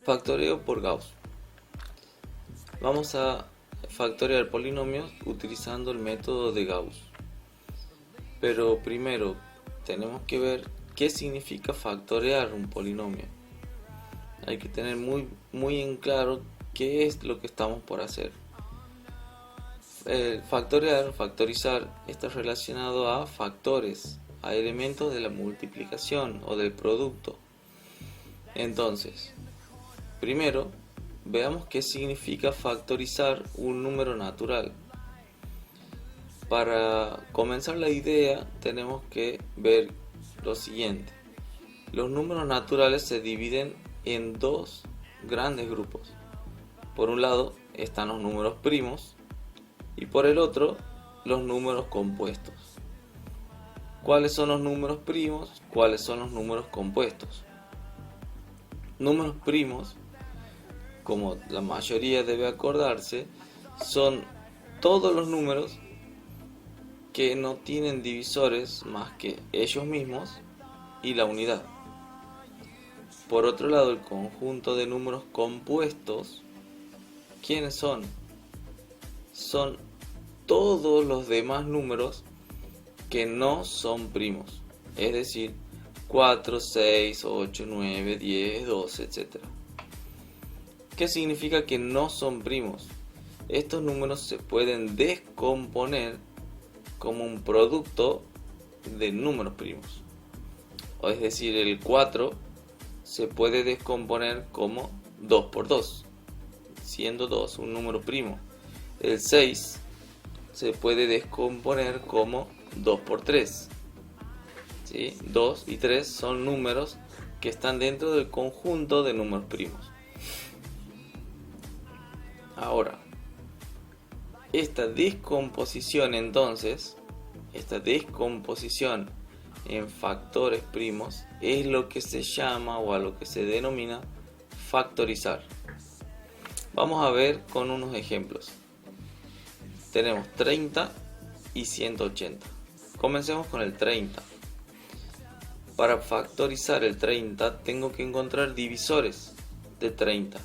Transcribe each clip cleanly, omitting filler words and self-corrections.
Factoreo por Gauss. Vamos a factorear polinomios utilizando el método de Gauss. Pero primero tenemos que ver qué significa factorear un polinomio. Hay que tener muy en claro qué es lo que estamos por hacer. Factorizar, está relacionado a factores, a elementos de la multiplicación o del producto. Entonces, primero, veamos qué significa factorizar un número natural. Para comenzar la idea, tenemos que ver lo siguiente. Los números naturales se dividen en dos grandes grupos. Por un lado están los números primos y por el otro los números compuestos. ¿Cuáles son los números primos? ¿Cuáles son los números compuestos? Números primos, como la mayoría debe acordarse, son todos los números que no tienen divisores más que ellos mismos y la unidad. Por otro lado, el conjunto de números compuestos, ¿quiénes son? Son todos los demás números que no son primos, es decir, 4, 6, 8, 9, 10, 12, etc. ¿Qué significa que no son primos? Estos números se pueden descomponer como un producto de números primos. Es decir, el 4 se puede descomponer como 2 por 2, siendo 2 un número primo. El 6 se puede descomponer como 2 por 3. ¿Sí? 2 y 3 son números que están dentro del conjunto de números primos. Ahora, esta descomposición entonces, esta descomposición en factores primos es lo que se llama o a lo que se denomina factorizar. Vamos a ver con unos ejemplos. Tenemos 30 y 180. Comencemos con el 30. Para factorizar el 30 tengo que encontrar divisores de 30.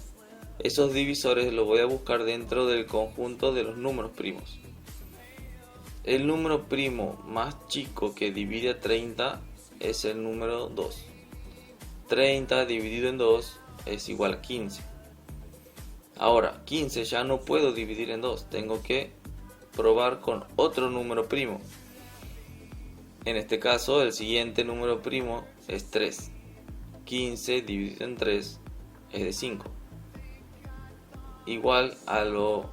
Esos divisores los voy a buscar dentro del conjunto de los números primos. El número primo más chico que divide a 30 es el número 2. 30 dividido en 2 es igual a 15. Ahora, 15 ya no puedo dividir en 2, tengo que probar con otro número primo. En este caso, el siguiente número primo es 3. 15 dividido en 3 es de 5. Igual a lo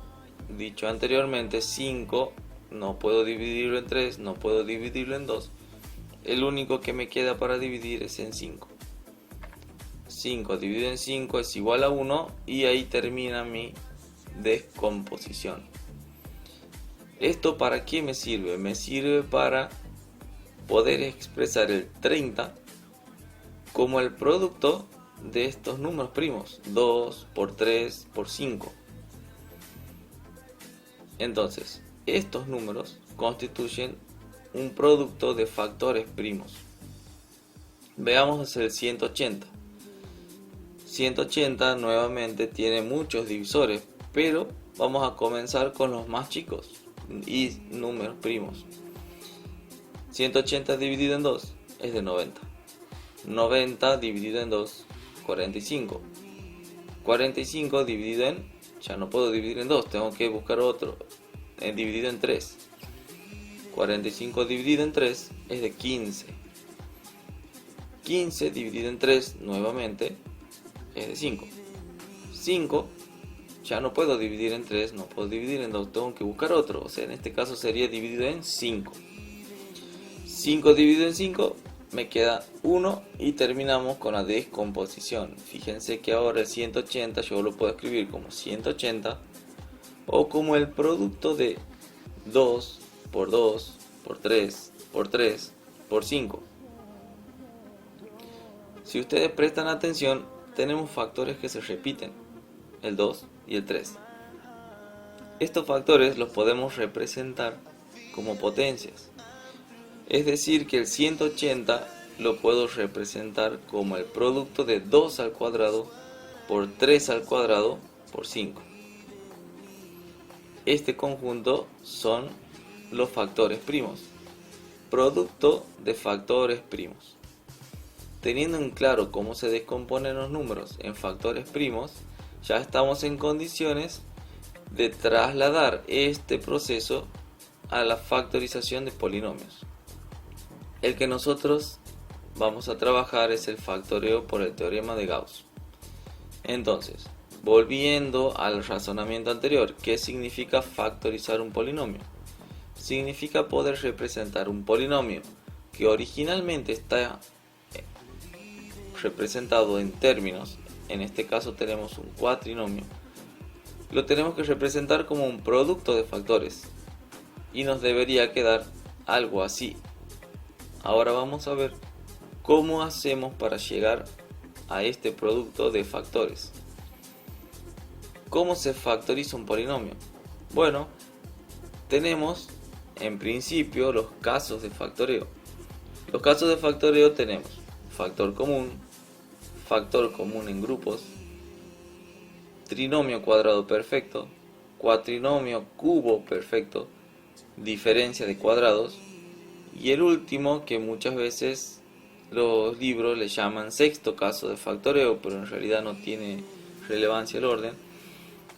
dicho anteriormente, 5 no puedo dividirlo en 3, no puedo dividirlo en 2. El único que me queda para dividir es en 5. 5 dividido en 5 es igual a 1 y ahí termina mi descomposición. ¿Esto para qué me sirve? Me sirve para poder expresar el 30 como el producto de estos números primos, 2 por 3 por 5. Entonces, estos números constituyen un producto de factores primos. Veamos el 180. 180 nuevamente tiene muchos divisores, pero vamos a comenzar con los más chicos y números primos. 180 dividido en 2 es de 90. 90 dividido en 2, 45. 45 dividido en, ya no puedo dividir en 2, tengo que buscar otro, dividido en 3. 45 dividido en 3 es de 15. 15 dividido en 3 nuevamente es de 5. 5 ya no puedo dividir en 3, no puedo dividir en 2, tengo que buscar otro, o sea, en este caso sería dividido en 5. 5 dividido en 5 me queda 1 y terminamos con la descomposición. Fíjense que ahora el 180 yo lo puedo escribir como 180 o como el producto de 2 por 2 por 3 por 3 por 5. Si ustedes prestan atención, tenemos factores que se repiten, el 2 y el 3. Estos factores los podemos representar como potencias. Es decir, que el 180 lo puedo representar como el producto de 2 al cuadrado por 3 al cuadrado por 5. Este conjunto son los factores primos, producto de factores primos. Teniendo en claro cómo se descomponen los números en factores primos, ya estamos en condiciones de trasladar este proceso a la factorización de polinomios. El que nosotros vamos a trabajar es el factoreo por el teorema de Gauss. Entonces, volviendo al razonamiento anterior, ¿qué significa factorizar un polinomio? Significa poder representar un polinomio que originalmente está representado en términos, en este caso tenemos un cuatrinomio, lo tenemos que representar como un producto de factores y nos debería quedar algo así. Ahora vamos a ver cómo hacemos para llegar a este producto de factores. ¿Cómo se factoriza un polinomio? Bueno, tenemos en principio los casos de factoreo. Los casos de factoreo tenemos factor común en grupos, trinomio cuadrado perfecto, cuatrinomio cubo perfecto, diferencia de cuadrados, y el último que muchas veces los libros le llaman sexto caso de factoreo, pero en realidad no tiene relevancia el orden,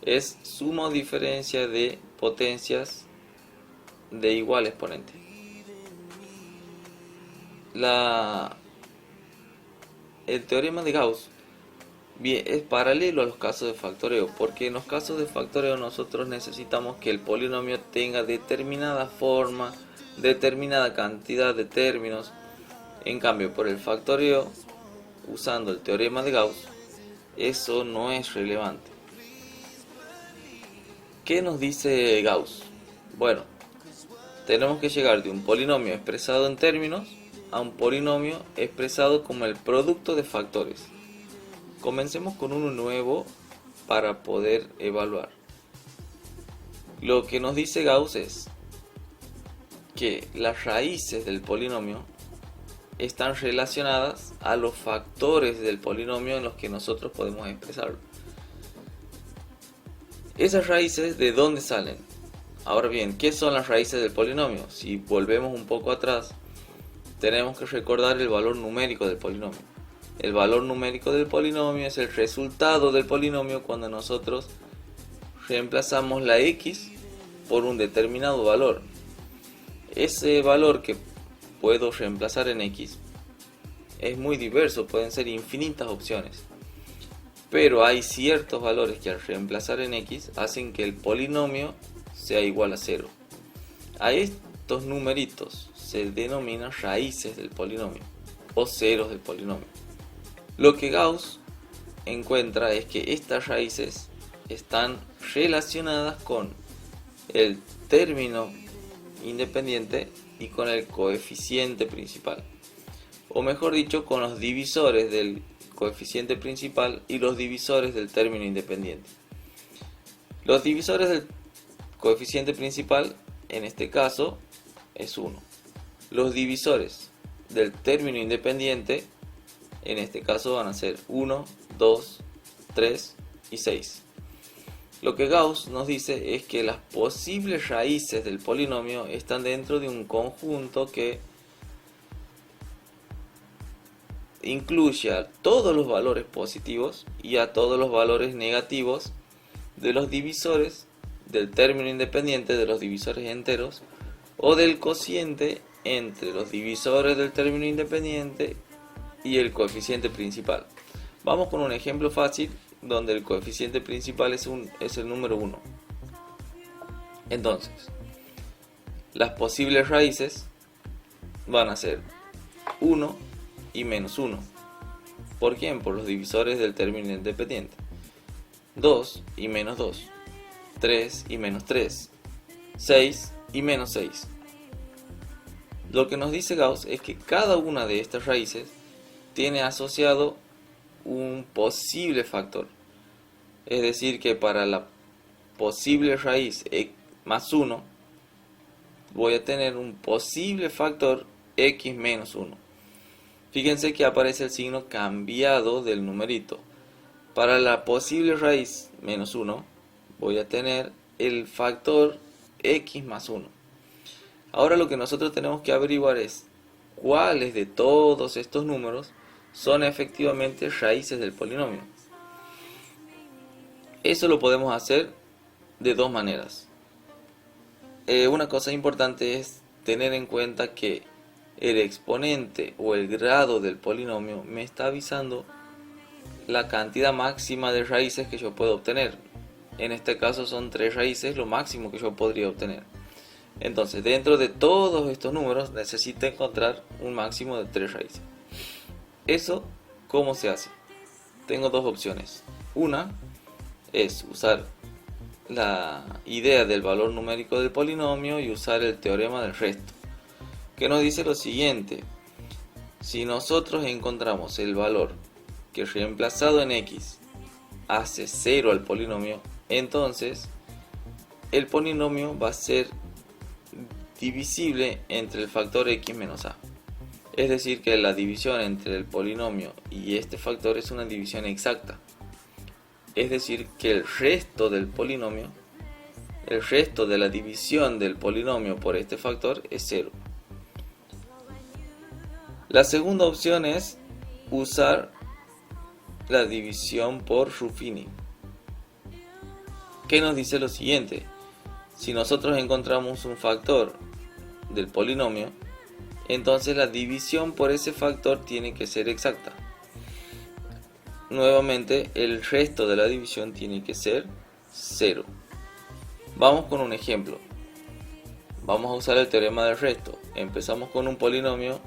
es suma o diferencia de potencias de igual exponente. El teorema de Gauss es paralelo a los casos de factoreo, porque en los casos de factoreo nosotros necesitamos que el polinomio tenga determinada forma, determinada cantidad de términos. En cambio, por el factoreo, usando el teorema de Gauss, eso no es relevante. ¿Qué nos dice Gauss? Bueno, tenemos que llegar de un polinomio expresado en términos a un polinomio expresado como el producto de factores. Comencemos con uno nuevo para poder evaluar. Lo que nos dice Gauss es que las raíces del polinomio están relacionadas a los factores del polinomio en los que nosotros podemos expresarlo. ¿Esas raíces de dónde salen? Ahora bien, ¿qué son las raíces del polinomio? Si volvemos un poco atrás, tenemos que recordar el valor numérico del polinomio. El valor numérico del polinomio es el resultado del polinomio cuando nosotros reemplazamos la x por un determinado valor. Ese valor que puedo reemplazar en x es muy diverso, pueden ser infinitas opciones. Pero hay ciertos valores que al reemplazar en x hacen que el polinomio sea igual a 0. A estos numeritos se denominan raíces del polinomio o ceros del polinomio. Lo que Gauss encuentra es que estas raíces están relacionadas con el término independiente y con el coeficiente principal, o mejor dicho, con los divisores del coeficiente principal y los divisores del término independiente. Los divisores del coeficiente principal en este caso es 1. Los divisores del término independiente en este caso van a ser 1, 2, 3 y 6. Lo que Gauss nos dice es que las posibles raíces del polinomio están dentro de un conjunto que incluye a todos los valores positivos y a todos los valores negativos de los divisores del término independiente, de los divisores enteros, o del cociente entre los divisores del término independiente y el coeficiente principal. Vamos con un ejemplo fácil donde el coeficiente principal es el número 1. Entonces, las posibles raíces van a ser 1 y menos 1. ¿Por quién? Por los divisores del término independiente. 2 y menos 2. 3 y menos 3. 6 y menos 6. Lo que nos dice Gauss es que cada una de estas raíces tiene asociado un posible factor. Es decir, que para la posible raíz más 1 voy a tener un posible factor x menos 1. Fíjense que aparece el signo cambiado del numerito. Para la posible raíz menos 1 voy a tener el factor x más 1. Ahora lo que nosotros tenemos que averiguar es cuáles de todos estos números son efectivamente raíces del polinomio. Eso lo podemos hacer de dos maneras. Una cosa importante es tener en cuenta que el exponente o el grado del polinomio me está avisando la cantidad máxima de raíces que yo puedo obtener. En este caso son 3 raíces, lo máximo que yo podría obtener. Entonces, dentro de todos estos números necesito encontrar un máximo de 3 raíces. ¿Eso cómo se hace? Tengo dos opciones. Una es usar la idea del valor numérico del polinomio y usar el teorema del resto, que nos dice lo siguiente: si nosotros encontramos el valor que reemplazado en x hace 0 al polinomio, entonces el polinomio va a ser divisible entre el factor x menos a. Es decir, que la división entre el polinomio y este factor es una división exacta. Es decir, que el resto del polinomio, el resto de la división del polinomio por este factor es 0. La segunda opción es usar la división por Ruffini, que nos dice lo siguiente: si nosotros encontramos un factor del polinomio, entonces la división por ese factor tiene que ser exacta. Nuevamente, el resto de la división tiene que ser 0. Vamos con un ejemplo. Vamos a usar el teorema del resto. Empezamos con un polinomio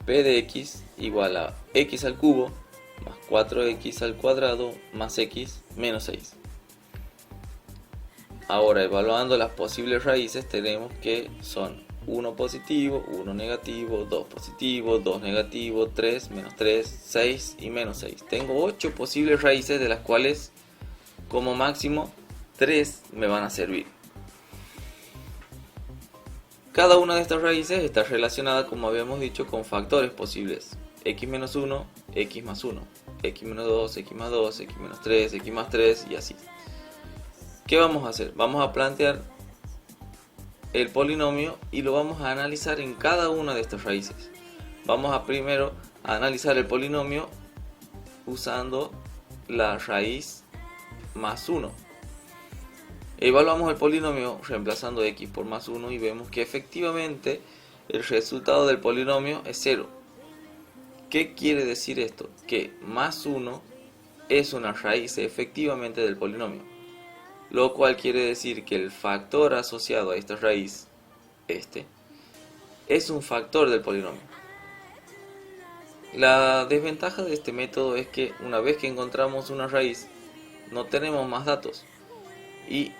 p de x igual a x al cubo más 4x al cuadrado más x menos 6. Ahora, evaluando las posibles raíces, tenemos que son 1 positivo, 1 negativo, 2 positivo, 2 negativo, 3, menos 3, 6 y menos 6. Tengo 8 posibles raíces, de las cuales como máximo 3 me van a servir. Cada una de estas raíces está relacionada, como habíamos dicho, con factores posibles: x menos 1, x más 1, x menos 2, x más 2, x menos 3, x más 3 y así. ¿Qué vamos a hacer? Vamos a plantear el polinomio y lo vamos a analizar en cada una de estas raíces. Vamos a primero a analizar el polinomio usando la raíz más 1. Evaluamos el polinomio reemplazando x por más 1 y vemos que efectivamente el resultado del polinomio es 0. ¿Qué quiere decir esto? Que más 1 es una raíz efectivamente del polinomio, lo cual quiere decir que el factor asociado a esta raíz, es un factor del polinomio. La desventaja de este método es que una vez que encontramos una raíz, no tenemos más datos y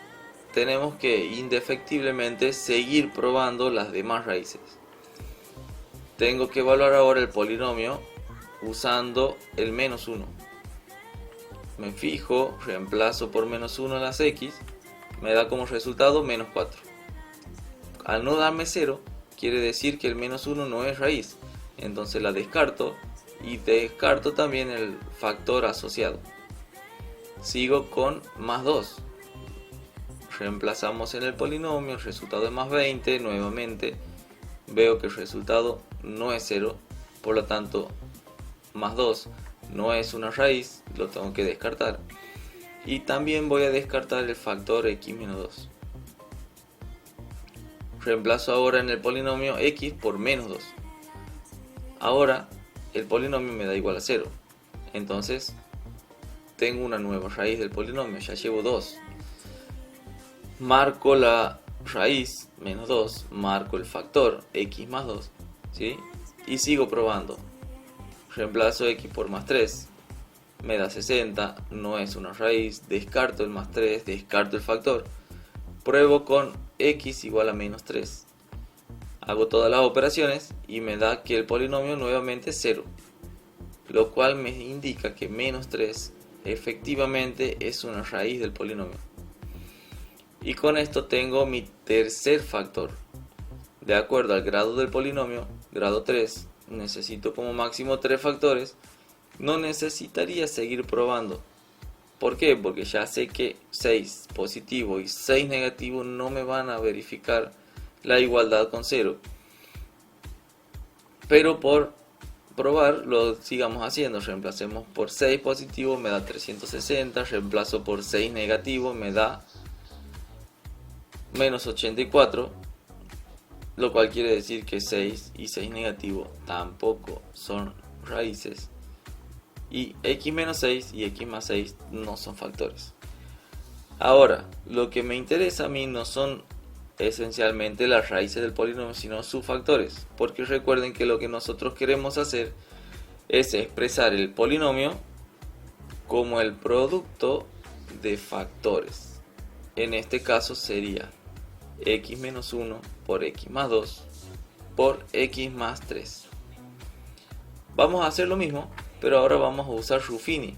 tenemos que indefectiblemente seguir probando las demás raíces. Tengo que evaluar ahora el polinomio usando el menos 1. Me fijo, reemplazo por menos 1 las x, me da como resultado menos 4. Al no darme 0, quiere decir que el menos 1 no es raíz, entonces la descarto y descarto también el factor asociado. Sigo con más 2. Reemplazamos en el polinomio, el resultado es más 20, nuevamente veo que el resultado no es 0, por lo tanto más 2 no es una raíz, lo tengo que descartar. Y también voy a descartar el factor x menos 2. Reemplazo ahora en el polinomio x por menos 2. Ahora el polinomio me da igual a 0. Entonces tengo una nueva raíz del polinomio, ya llevo 2. Marco la raíz menos 2, marco el factor x más 2, ¿sí? Y sigo probando. Reemplazo x por más 3, me da 60, no es una raíz, descarto el más 3, descarto el factor. Pruebo con x igual a menos 3. Hago todas las operaciones y me da que el polinomio nuevamente es 0, lo cual me indica que menos 3 efectivamente es una raíz del polinomio. Y con esto tengo mi tercer factor. De acuerdo al grado del polinomio, grado 3, necesito como máximo 3 factores. No necesitaría seguir probando. ¿Por qué? Porque ya sé que 6 positivo y 6 negativo no me van a verificar la igualdad con 0. Pero por probar lo sigamos haciendo. Reemplacemos por 6 positivo, me da 360. Reemplazo por 6 negativo, me da menos 84. Lo cual quiere decir que 6 y 6 negativo tampoco son raíces. Y x menos 6 y x más 6 no son factores. Ahora, lo que me interesa a mí no son esencialmente las raíces del polinomio, sino sus factores. Porque recuerden que lo que nosotros queremos hacer es expresar el polinomio como el producto de factores. En este caso sería x menos 1 por x más 2 por x más 3. Vamos a hacer lo mismo, pero ahora vamos a usar Ruffini,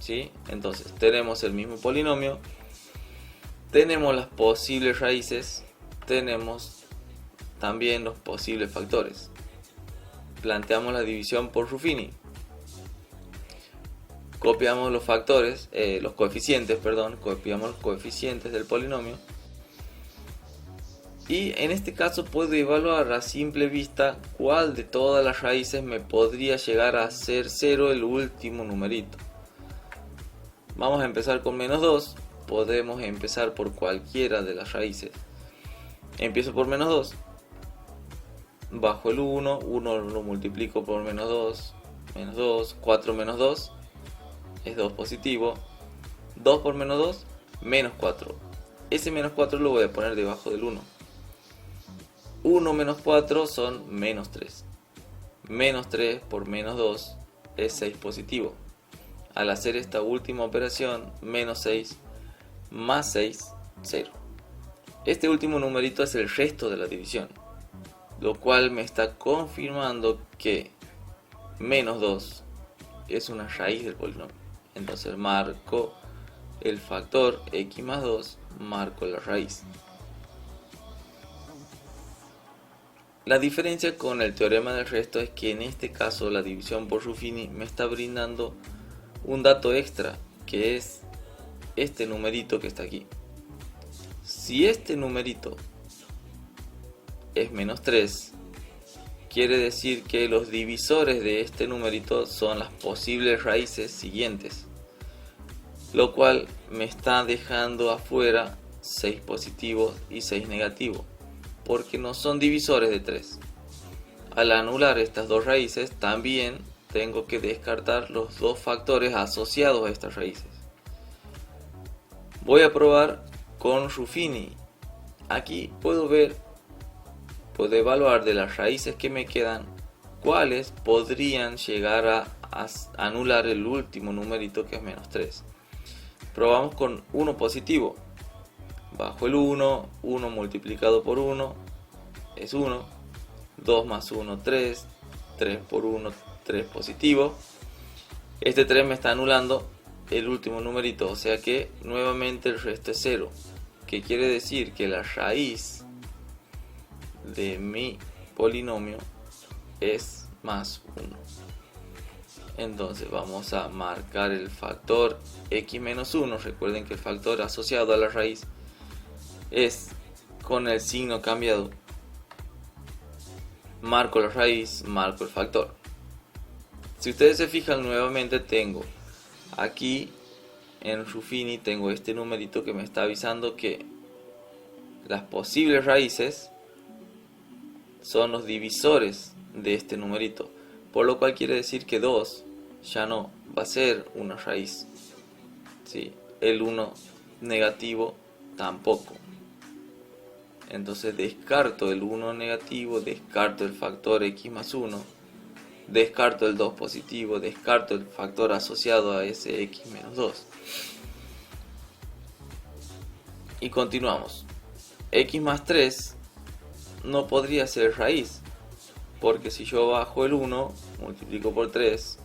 ¿sí? Entonces tenemos el mismo polinomio, tenemos las posibles raíces, tenemos también los posibles factores. Planteamos la división por Ruffini. Copiamos los factores, copiamos los coeficientes del polinomio. Y en este caso puedo evaluar a simple vista cuál de todas las raíces me podría llegar a ser 0 el último numerito. Vamos a empezar con menos 2. Podemos empezar por cualquiera de las raíces. Empiezo por menos 2. Bajo el 1, 1 lo multiplico por menos 2, 4 menos 2 es 2 positivo. 2 por menos 2, menos 4. Ese menos 4 lo voy a poner debajo del 1. 1 menos 4 son menos 3. Menos 3 por menos 2 es 6 positivo. Al hacer esta última operación, menos 6 más 6, 0. Este último numerito es el resto de la división, lo cual me está confirmando que menos 2 es una raíz del polinomio. Entonces marco el factor x más 2, marco la raíz. La diferencia con el teorema del resto es que en este caso la división por Ruffini me está brindando un dato extra, que es este numerito que está aquí. Si este numerito es menos 3, quiere decir que los divisores de este numerito son las posibles raíces siguientes, lo cual me está dejando afuera 6 positivos y 6 negativos, porque no son divisores de 3. Al anular estas dos raíces, también tengo que descartar los dos factores asociados a estas raíces. Voy a probar con Ruffini. Aquí puedo evaluar de las raíces que me quedan cuáles podrían llegar a anular el último numerito, que es menos 3. Probamos con 1 positivo. Bajo el 1, 1 multiplicado por 1 es 1, 2 más 1, 3, 3 por 1, 3 positivo. Este 3 me está anulando el último numerito, o sea que nuevamente el resto es 0, que quiere decir que la raíz de mi polinomio es más 1. Entonces vamos a marcar el factor x menos 1. Recuerden que el factor asociado a la raíz es con el signo cambiado. Marco la raíz, marco el factor. Si ustedes se fijan, nuevamente tengo aquí en Ruffini, tengo este numerito que me está avisando que las posibles raíces son los divisores de este numerito, por lo cual quiere decir que 2 ya no va a ser una raíz, ¿sí? El 1 negativo tampoco. Entonces descarto el 1 negativo, descarto el factor x más 1, descarto el 2 positivo, descarto el factor asociado a ese x menos 2. Y continuamos. X más 3 no podría ser raíz, porque si yo bajo el 1, multiplico por 3,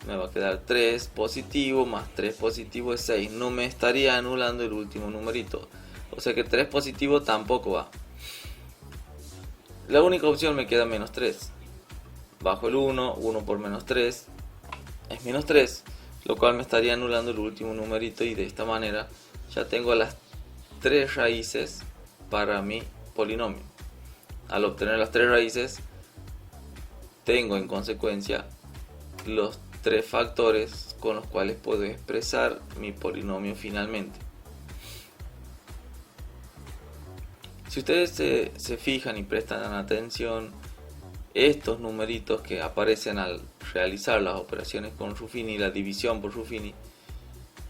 me va a quedar 3 positivo más 3 positivo es 6. No me estaría anulando el último numerito. O sea que 3 positivo tampoco va. La única opción me queda menos 3. Bajo el 1, 1 por menos 3 es menos 3. lo cual me estaría anulando el último numerito, y de esta manera ya tengo las 3 raíces para mi polinomio. Al obtener las 3 raíces, tengo en consecuencia los 3 factores con los cuales puedo expresar mi polinomio finalmente. Si ustedes se fijan y prestan atención, estos numeritos que aparecen al realizar las operaciones con Ruffini, la división por Ruffini,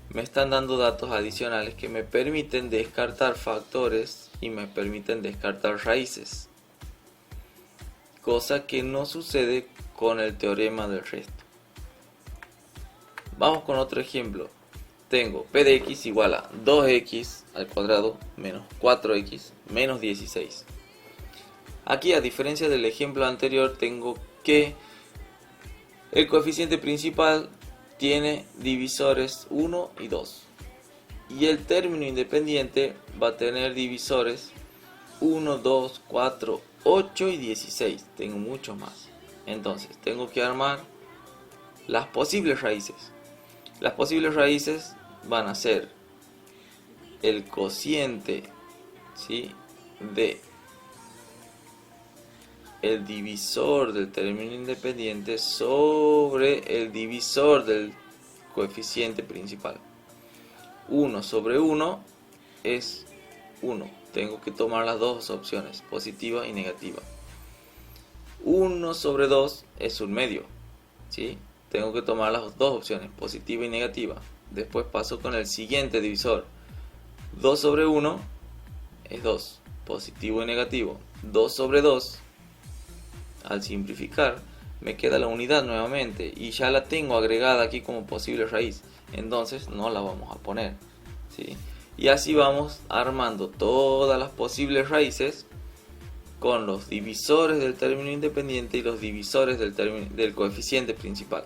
me están dando datos adicionales que me permiten descartar factores y me permiten descartar raíces, cosa que no sucede con el teorema del resto. Vamos con otro ejemplo. Tengo p de x igual a 2x al cuadrado menos 4x menos 16. Aquí, a diferencia del ejemplo anterior, tengo que el coeficiente principal tiene divisores 1 y 2. Y el término independiente va a tener divisores 1, 2, 4, 8 y 16. Tengo muchos más. Entonces, tengo que armar las posibles raíces. Las posibles raíces van a ser el cociente, ¿sí?, de el divisor del término independiente sobre el divisor del coeficiente principal. 1 sobre 1 es 1. Tengo que tomar las dos opciones, positiva y negativa. 1 sobre 2 es un medio, ¿sí? Tengo que tomar las dos opciones, positiva y negativa. Después paso con el siguiente divisor. 2 sobre 1 es 2, positivo y negativo. 2 sobre 2, al simplificar, me queda la unidad nuevamente y ya la tengo agregada aquí como posible raíz. Entonces no la vamos a poner, ¿sí? Y así vamos armando todas las posibles raíces con los divisores del término independiente y los divisores del coeficiente principal.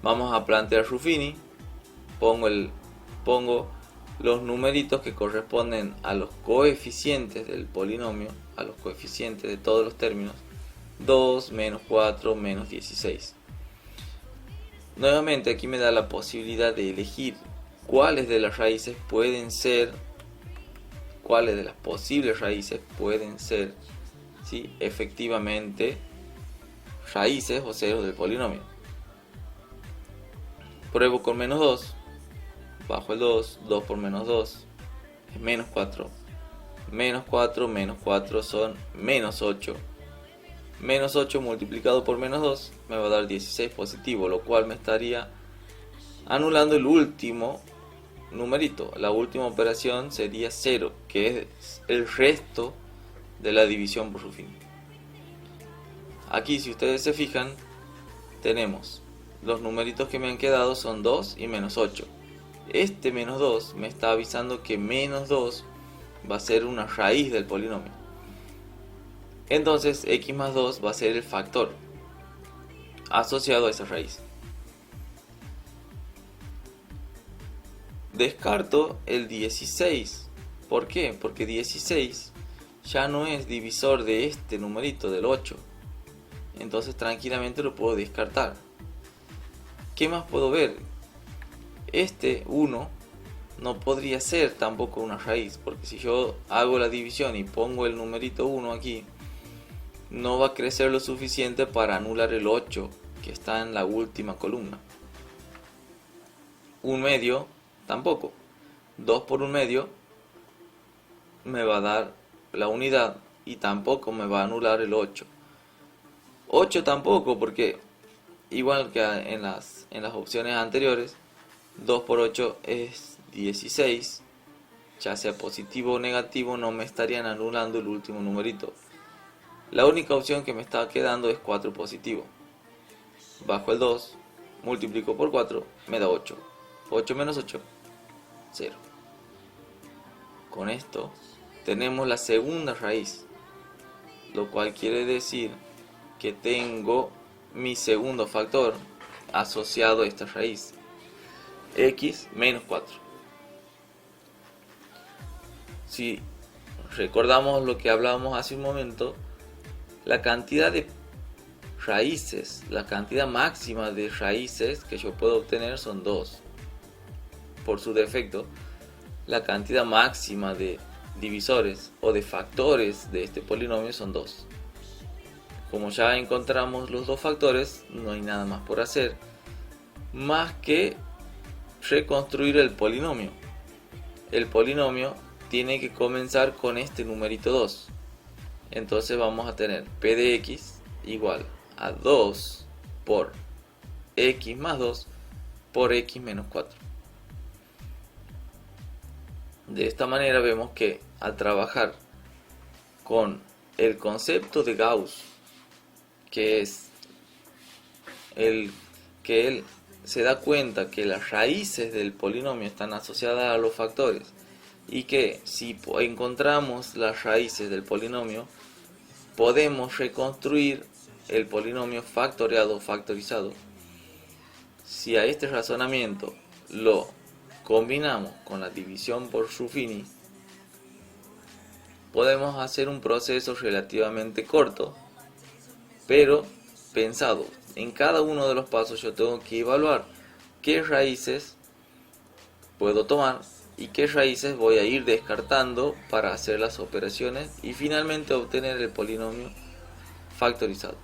Vamos a plantear Ruffini. Pongo los numeritos que corresponden a los coeficientes del polinomio, a los coeficientes de todos los términos. 2, menos 4, menos 16. Nuevamente aquí me da la posibilidad de elegir cuáles de las raíces pueden ser, cuáles de las posibles raíces pueden ser, ¿sí?, efectivamente raíces o ceros del polinomio. Pruebo con menos 2, bajo el 2, 2 por menos 2 es menos 4, menos 4, menos 4 son menos 8, menos 8 multiplicado por menos 2 me va a dar 16 positivo, lo cual me estaría anulando el último numerito. La última operación sería 0, que es el resto de la división por Ruffini. Aquí, si ustedes se fijan, tenemos los numeritos que me han quedado son 2 y menos 8. Este menos 2 me está avisando que menos 2 va a ser una raíz del polinomio. Entonces x más 2 va a ser el factor asociado a esa raíz. Descarto el 16. ¿Por qué? Porque 16 ya no es divisor de este numerito del 8. Entonces tranquilamente lo puedo descartar. ¿Qué más puedo ver? Este 1 no podría ser tampoco una raíz, porque si yo hago la división y pongo el numerito 1 aquí, no va a crecer lo suficiente para anular el 8 que está en la última columna. Un medio tampoco. 2 por un medio me va a dar la unidad y tampoco me va a anular el 8. 8 tampoco, porque igual que en las opciones anteriores, 2 por 8 es 16. Ya sea positivo o negativo, no me estarían anulando el último numerito. La única opción que me está quedando es 4 positivo. Bajo el 2, multiplico por 4, me da 8. 8 menos 8, 0. Con esto tenemos la segunda raíz, lo cual quiere decir que tengo mi segundo factor asociado a esta raíz, x menos 4. Si recordamos lo que hablábamos hace un momento, la cantidad de raíces, la cantidad máxima de raíces que yo puedo obtener son 2. Por su defecto, la cantidad máxima de divisores o de factores de este polinomio son 2. Como ya encontramos los 2 factores, no hay nada más por hacer, más que reconstruir el polinomio. El polinomio tiene que comenzar con este numerito 2. Entonces vamos a tener p de x igual a 2 por x más 2 por x menos 4. De esta manera vemos que al trabajar con el concepto de Gauss, que es el que él se da cuenta que las raíces del polinomio están asociadas a los factores y que si encontramos las raíces del polinomio podemos reconstruir el polinomio factoriado o factorizado. Si a este razonamiento lo combinamos con la división por Ruffini, podemos hacer un proceso relativamente corto, pero pensado. En cada uno de los pasos yo tengo que evaluar qué raíces puedo tomar y qué raíces voy a ir descartando para hacer las operaciones y finalmente obtener el polinomio factorizado.